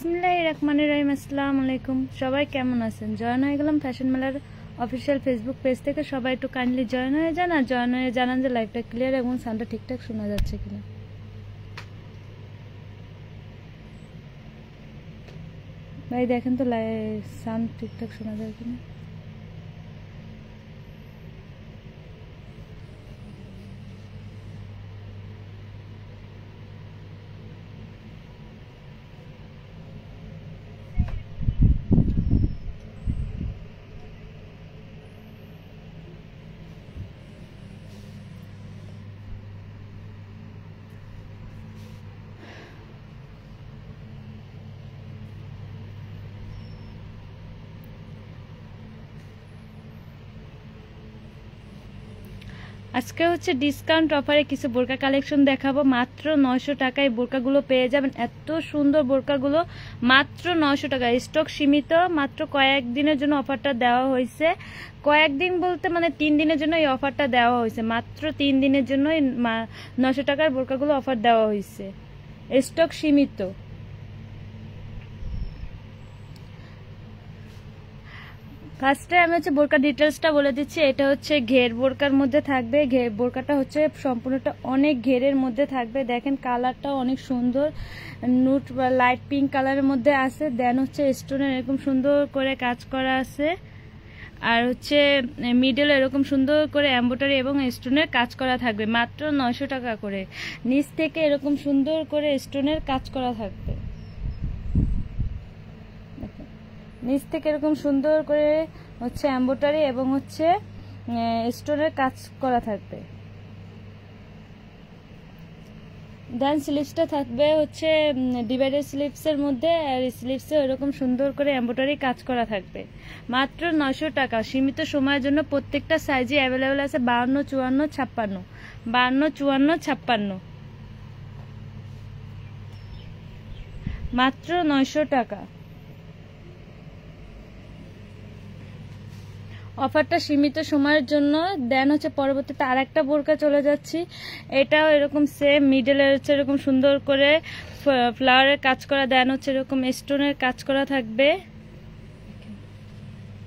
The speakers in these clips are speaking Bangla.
বিসমিল্লাহির রহমানির রহিম। আসসালামু আলাইকুম, সবাই কেমন আছেন? জয়েন হয়ে গেলাম ফ্যাশন মেলার অফিসিয়াল ফেসবুক পেজ থেকে। সবাই একটু কাইন্ডলি জয়েন হয়ে যান, আর জয়েন হয়ে জানান যে লাইভটা ক্লিয়ার এবং সাউন্ডটা ঠিকঠাক শোনা যাচ্ছে কিনা। ভাই দেখেন তো সাউন্ড ঠিকঠাক শোনা যায় কিনা। আজকে হচ্ছে ডিসকাউন্ট অফারে কিছু বোরকা কালেকশন দেখাবো। মাত্র 900 টাকায় বোরকাগুলো পেয়ে যাবেন। এত সুন্দর বোরকাগুলো মাত্র 900 টাকা। স্টক সীমিত, মাত্র কয়েকদিনের জন্য অফারটা দেওয়া হয়েছে। কয়েকদিন বলতে মানে 3 দিনের জন্য এই অফারটা দেওয়া হয়েছে। মাত্র 3 দিনের জন্য 900 টাকার বোরকাগুলো অফার দেওয়া হয়েছে। স্টক সীমিত। ফার্স্টে আমি হচ্ছে বোরকা ডিটেলসটা বলে দিচ্ছি। এটা হচ্ছে ঘের বোরকার মধ্যে থাকবে। ঘের বোরকাটা হচ্ছে সম্পূর্ণটা অনেক ঘেরের মধ্যে থাকবে। দেখেন কালারটাও অনেক সুন্দর, নুট বা লাইট পিঙ্ক কালারের মধ্যে আছে। দেন হচ্ছে স্টোনের এরকম সুন্দর করে কাজ করা আছে, আর হচ্ছে মিডল এরকম সুন্দর করে এমব্রয়ডারি এবং স্টোনের কাজ করা থাকবে। মাত্র 900 টাকা করে। নিচ থেকে এরকম সুন্দর করে স্টোনের কাজ করা থাকবে। নিচ থেকে এরকম সুন্দর করে হচ্ছে এমব্রয়ডারি এবং হচ্ছে স্টোনের কাজ করা থাকবে। দেন স্লিভসটা থাকবে হচ্ছে ডিভাইডার স্লিভসের মধ্যে, আর স্লিভসে এরকম সুন্দর করে এমব্রয়ডারি কাজ করা থাকবে। মাত্র 900 টাকা। সীমিত সময়ের জন্য প্রত্যেকটা সাইজে অ্যাভেলেবেল আছে। 52, 54, 56, 52, 54, 56। মাত্র 900 টাকা। অফারটা সীমিত সময়ের জন্য। দেন হচ্ছে পরবর্তীতে আর একটা বোরকা চলে যাচ্ছি। এটাও এরকম সেম, মিডলে হচ্ছে এরকম সুন্দর করে ফ্লাওয়ারের কাজ করা। দেন হচ্ছে এরকম স্টোনের কাজ করা থাকবে।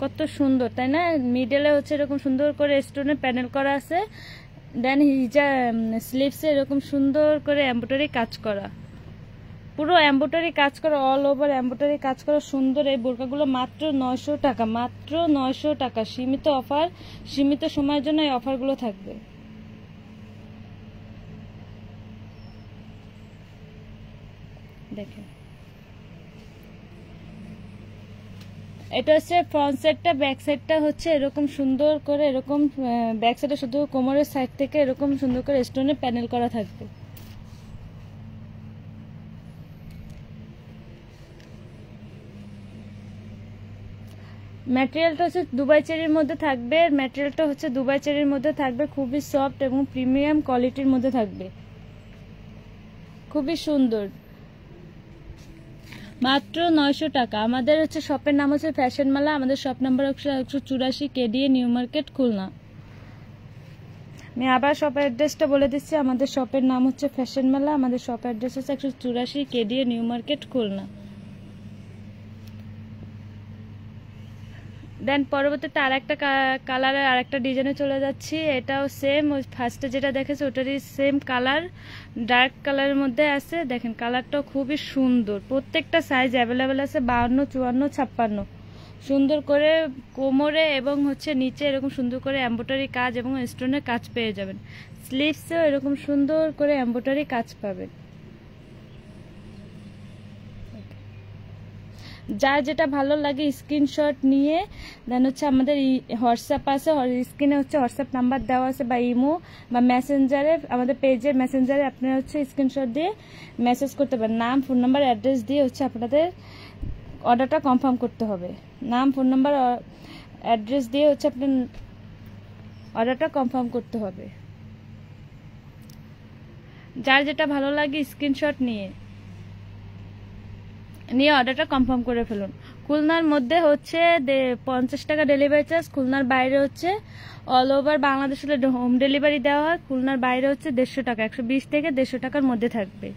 কত সুন্দর তাই না? মিডলে হচ্ছে এরকম সুন্দর করে স্টোনের প্যানেল করা আছে। দেন স্লিভসে এরকম সুন্দর করে এমব্রয়ডারি কাজ করা, পুরো এমব্রয়ডারি কাজ করা, অল ওভার এমব্রয়ডারি কাজ করা সুন্দর এই বোরকাগুলো। মাত্র 900 টাকা। মাত্র 900 টাকা। সীমিত অফার, সীমিত সময়ের জন্য এই অফারগুলো থাকবে। দেখেন এটা হচ্ছে ফ্রন্ট সাইডটা। ব্যাক সাইডটা হচ্ছে এরকম সুন্দর করে, এরকম ব্যাক সাইডে শুধু কোমরের সাইড থেকে এরকম সুন্দর করে স্টোনের প্যানেল করা থাকবে। ম্যাটেরিয়ালটা হচ্ছে দুবাই চেরির মধ্যে থাকবে। ম্যাটেরিয়ালটা হচ্ছে দুবাই চেরির মধ্যে থাকবে, খুবই সফট এবং প্রিমিয়াম কোয়ালিটির মধ্যে থাকবে, খুবই সুন্দর। মাত্র 900 টাকা। আমাদের হচ্ছে শপের নাম হচ্ছে ফ্যাশন মেলা। আমাদের শপ নাম্বার হচ্ছে 184 কেডিএ নিউ মার্কেট, খুলনা। আমি আবার শপের অ্যাড্রেসটা বলে দিচ্ছি। আমাদের শপের নাম হচ্ছে ফ্যাশন মেলা। আমাদের শপ অ্যাড্রেস হচ্ছে 184 কেডিএ নিউ মার্কেট, খুলনা। দেন পরবর্তীতে আর একটা কালারের আর একটা ডিজাইনে চলে যাচ্ছি। এটাও সেম, ওই ফার্স্টে যেটা দেখেছে ওটারই সেম কালার, ডার্ক কালারের মধ্যে আছে। দেখেন কালারটাও খুবই সুন্দর। প্রত্যেকটা সাইজ অ্যাভেলেবেল আছে। 52, 54, 56। সুন্দর করে কোমরে এবং হচ্ছে নিচে এরকম সুন্দর করে এমব্রয়ডারি কাজ এবং স্টোনের কাজ পেয়ে যাবেন। স্লিভসেও এরকম সুন্দর করে এমব্রয়ডারি কাজ পাবেন। যার যেটা ভালো লাগে স্ক্রিনশট নিয়ে দেন হচ্ছে আমাদের হোয়াটসঅ্যাপ আছে, স্ক্রিনে হচ্ছে হোয়াটসঅ্যাপ নাম্বার দেওয়া আছে, বা ইমো বা মেসেঞ্জারে, আমাদের পেজের মেসেঞ্জারে আপনারা হচ্ছে স্ক্রিনশট দিয়ে মেসেজ করতে পারেন। নাম, ফোন নাম্বার, অ্যাড্রেস দিয়ে হচ্ছে আপনাদের অর্ডারটা কনফার্ম করতে হবে। নাম, ফোন নাম্বার, অ্যাড্রেস দিয়ে হচ্ছে আপনার অর্ডারটা কনফার্ম করতে হবে। যার যেটা ভালো লাগে স্ক্রিনশট নিয়ে অর্ডারটা কনফার্ম করে ফেলুন। খুলনার মধ্যে হচ্ছে 50 টাকা ডেলিভারি চার্জ। খুলনার বাইরে হচ্ছে all over Bangladesh home delivery দেওয়া হয়। খুলনার বাইরে হচ্ছে 150 টাকা, 120 থেকে 150 টাকার মধ্যে থাকবে।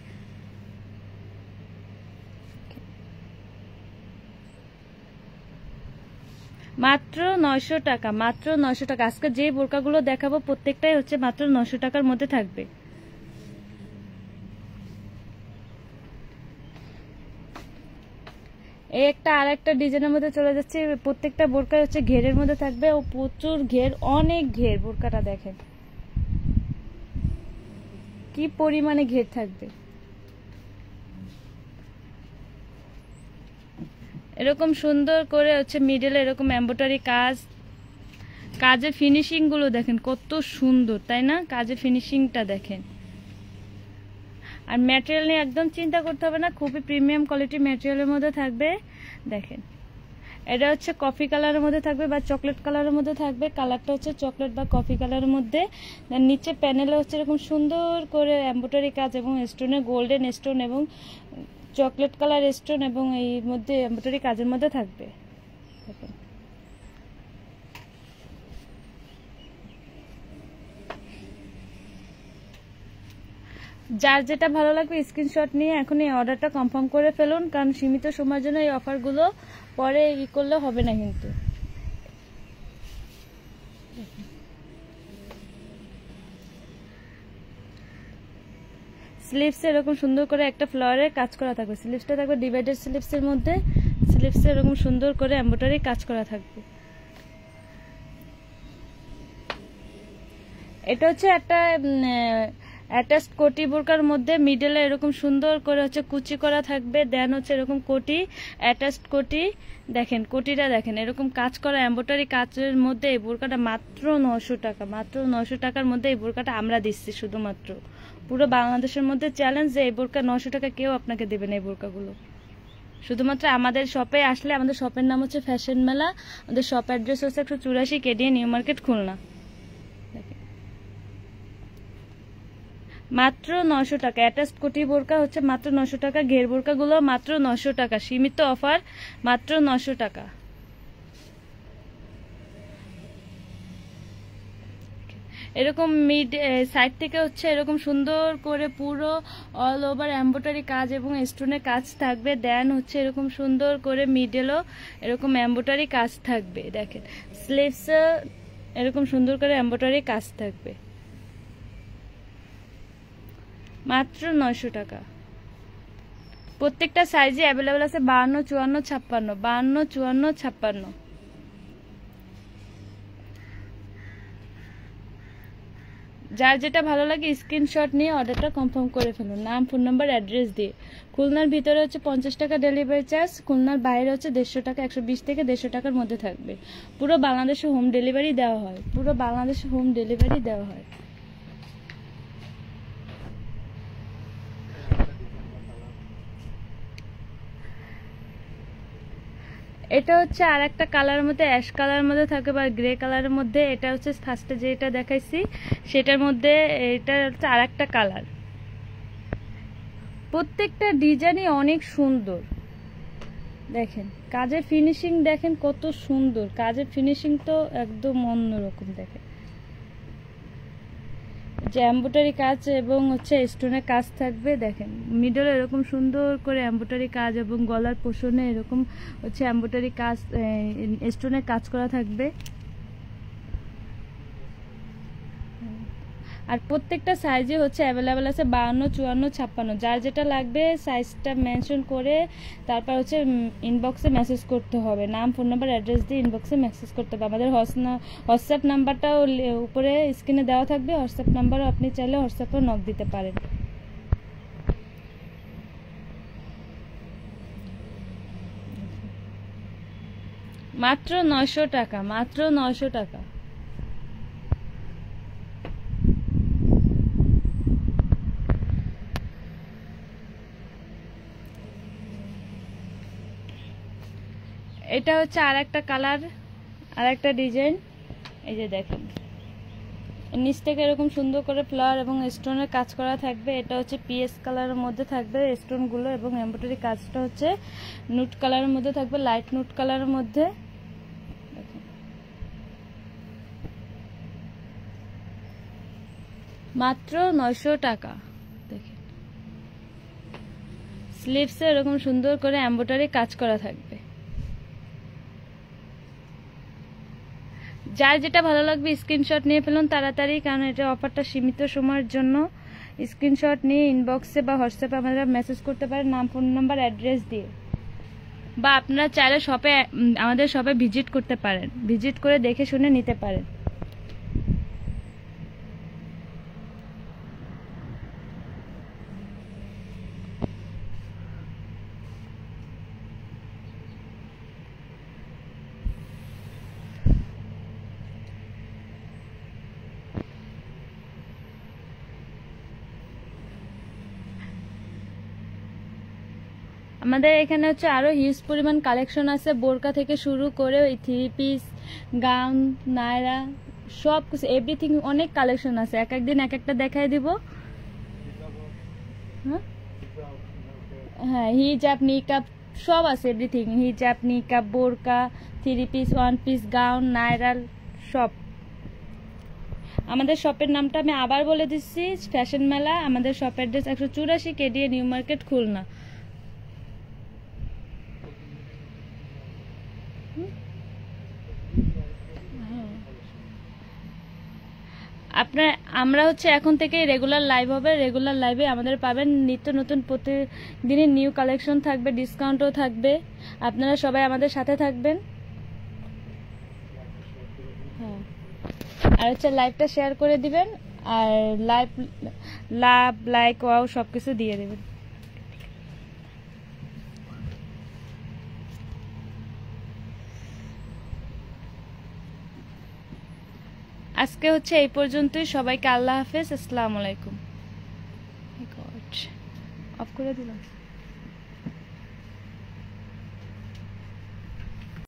মাত্র 900 টাকা, মাত্র 900 টাকা। আজকে যে বোরকাগুলো দেখাবো প্রত্যেকটাই হচ্ছে মাত্র 900 টাকার মধ্যে থাকবে। এই একটা আর একটা ডিজাইনের মধ্যে চলে যাচ্ছে। প্রত্যেকটা বোরকা হচ্ছে ঘেরের মধ্যে থাকবে ও প্রচুর ঘের, অনেক ঘের। বোরকাটা দেখেন কি পরিমাণে ঘের থাকবে। এরকম সুন্দর করে হচ্ছে মিডলে এরকম এমব্রয়ডারি কাজ, কাজের ফিনিশিং গুলো দেখেন কত সুন্দর, তাই না? কাজের ফিনিশিংটা দেখেন। আর ম্যাটেরিয়াল নিয়ে একদম চিন্তা করতে হবে না, খুবই প্রিমিয়াম কোয়ালিটির ম্যাটেরিয়ালের মধ্যে থাকবে। দেখেন এটা হচ্ছে কফি কালারের মধ্যে থাকবে বা চকলেট কালারের মধ্যে থাকবে। কালারটা হচ্ছে চকলেট বা কফি কালারের মধ্যে। নিচে প্যানেলে হচ্ছে এরকম সুন্দর করে এমব্রয়ডারি কাজ এবং স্টোনে গোল্ডেন স্টোন এবং চকলেট কালার স্টোন এবং এই মধ্যে এমব্রয়ডারি কাজের মধ্যে থাকবে। দেখেন যার যেটা ভালো লাগবে স্ক্রিনশট নিয়ে এখনই অর্ডারটা কনফার্ম করে ফেলুন, কারণ সীমিত সময়ের জন্য এই অফারগুলো পরে করলে হবে না কিন্তু। স্লিভসে এরকম সুন্দর করে একটা ফ্লাওয়ারের কাজ করা থাকবে। স্লিভসটা থাকবে ডিভাইডেড স্লিভসের মধ্যে। স্লিভসে এরকম সুন্দর করে এমব্রয়ডারি কাজ করা থাকবে। এটা হচ্ছে একটা অ্যাটাচড কোটি বোরকার মধ্যে মিডলে এরকম সুন্দর করে হচ্ছে কুচি করা থাকবে। দেন হচ্ছে এরকম কোটি, অ্যাটাচড কোটি। দেখেন কোটিটা দেখেন, এরকম কাজ করা এমব্রয়ডারি কাজের মধ্যে এই বোরকাটা মাত্র 900 টাকা। মাত্র 900 টাকার মধ্যে এই বোরকাটা আমরা দিচ্ছি শুধুমাত্র। পুরো বাংলাদেশের মধ্যে চ্যালেঞ্জ যে এই বোরকা 900 টাকা কেউ আপনাকে দেবে না। এই বোরকাগুলো শুধুমাত্র আমাদের শপে আসলে, আমাদের শপের নাম হচ্ছে ফ্যাশন মেলা। আমাদের শপ অ্যাড্রেস হচ্ছে 184 কেডিএ নিউ মার্কেট খুলনা। মাত্র 900 টাকা। অ্যাটাচড কোটি বোরকা হচ্ছে মাত্র 900 টাকা। ঘের বোরকাগুলো মাত্র 900 টাকা। সীমিত অফার, মাত্র 900 টাকা। এরকম মিড সাইড থেকে হচ্ছে এরকম সুন্দর করে পুরো অল ওভার এমব্রয়ডারি কাজ এবং স্টোনের কাজ থাকবে। দেন হচ্ছে এরকম সুন্দর করে মিডেলও এরকম এমব্রয়ডারি কাজ থাকবে। দেখেন স্লিভসে এরকম সুন্দর করে এমব্রয়ডারি কাজ থাকবে। মাত্র 900 টাকা। প্রত্যেকটা সাইজে অ্যাভেলেবেল আছে 52, 54, 56। 52, 54, 56। যার যেটা ভালো লাগে স্ক্রিনশট নিয়ে অর্ডারটা কনফার্ম করে ফেলুন, নাম, ফোন নাম্বার, অ্যাড্রেস দিয়ে। খুলনার ভিতরে হচ্ছে 50 টাকা ডেলিভারি চার্জ। খুলনার বাইরে হচ্ছে 150 টাকা, 120 থেকে 150 টাকার মধ্যে থাকবে। পুরো বাংলাদেশে হোম ডেলিভারি দেওয়া হয়। পুরো বাংলাদেশে হোম ডেলিভারি দেওয়া হয়। এটা হচ্ছে আর একটা কালারের মধ্যে, অ্যাশ কালারের মধ্যে থাকবে বা গ্রে কালারের মধ্যে। এটা হচ্ছে ফার্স্টে যেটা দেখাইছি সেটার মধ্যে, এটা হচ্ছে আর একটা কালার। প্রত্যেকটা ডিজাইনই অনেক সুন্দর। দেখেন কাজের ফিনিশিং দেখেন কত সুন্দর। কাজের ফিনিশিং তো একদম অন্যরকম। দেখেন যে এমব্রয়ডারি কাজ এবং হচ্ছে স্টোনের কাজ থাকবে। দেখেন মিডলে এরকম সুন্দর করে এমব্রয়ডারি কাজ এবং গলার পোষণে এরকম হচ্ছে এমব্রয়ডারি কাজ, স্টোনের কাজ করা থাকবে। আর প্রত্যেকটা সাইজে হচ্ছে অ্যাভেলেবেল আছে 52, 54, 56। যার যেটা লাগবে সাইজটা মেনশন করে তারপর হচ্ছে ইনবক্সে মেসেজ করতে হবে। নাম, ফোন নাম্বার, অ্যাড্রেস দিয়ে ইনবক্সে মেসেজ করতে হবে। আমাদের হোয়াটসঅ্যাপ নাম্বারটাও উপরে স্ক্রিনে দেওয়া থাকবে। হোয়াটসঅ্যাপ নাম্বারও আপনি চাইলে হোয়াটসঅ্যাপেও নক দিতে পারেন। মাত্র 900 টাকা। মাত্র 900 টাকা। এটা হচ্ছে আর একটা কালার, আর একটা ডিজাইন। এই যে দেখেন নিচ থেকে এরকম সুন্দর করে ফ্লাওয়ার এবং স্টোনের কাজ করা থাকবে। এটা হচ্ছে পিএস কালারের মধ্যে থাকবে স্টোনগুলো এবং এমব্রয়ডারি কাজটা হচ্ছে নুট কালারের মধ্যে থাকবে, লাইট নুট কালারের মধ্যে। মাত্র 900 টাকা। দেখেন স্লিভসে এরকম সুন্দর করে এমব্রয়ডারি কাজ করা থাকবে। যার যেটা ভালো লাগবে স্ক্রিনশট নিয়ে ফেলুন তাড়াতাড়ি, কারণ এটা অফারটা সীমিত সময়ের জন্য। স্ক্রিনশট নিয়ে ইনবক্সে বা হোয়াটসঅ্যাপে আমাদের মেসেজ করতে পারেন নাম, ফোন নাম্বার, অ্যাড্রেস দিয়ে, বা আপনারা চাইলে শপে আমাদের শপে ভিজিট করতে পারেন, ভিজিট করে দেখে শুনে নিতে পারেন। আমাদের এখানে হচ্ছে আরো হিউজ পরিমাণ কালেকশন আছে, বোরকা থেকে শুরু করে ওই 3 পিস, গাউন, নায়রা, সব কিছু এভরিথিং, অনেক কালেকশন আছে। এক একদিন এক একটা দেখাই দিব। হ্যাঁ, হিজাব, নিকাব সব আছে, এভরিথিং, হিজাব, নিকাব, বোরকা, 3 পিস, 1 পিস, গাউন, নায়রা সব। আমাদের শপের নামটা আমি আবার বলে দিচ্ছি, ফ্যাশন মেলা। আমাদের shop address 184 KDA, new market, Khulna. আপনার আমরা হচ্ছে এখন থেকে রেগুলার লাইভ হবে, রেগুলার লাইভে আমাদের পাবেন নিত্য নতুন, প্রতিদিনই নিউ কালেকশন থাকবে, ডিসকাউন্টও থাকবে। আপনারা সবাই আমাদের সাথে থাকবেন। হ্যাঁ, আর হচ্ছে লাইভটা শেয়ার করে দিবেন, আর লাভ, লাইক, ওয়াও সব কিছু দিয়ে দেবেন। আজকে হচ্ছে এই পর্যন্তই। সবাইকে আল্লাহ হাফেজ, আসসালামু আলাইকুম। অফ করে দিলাম।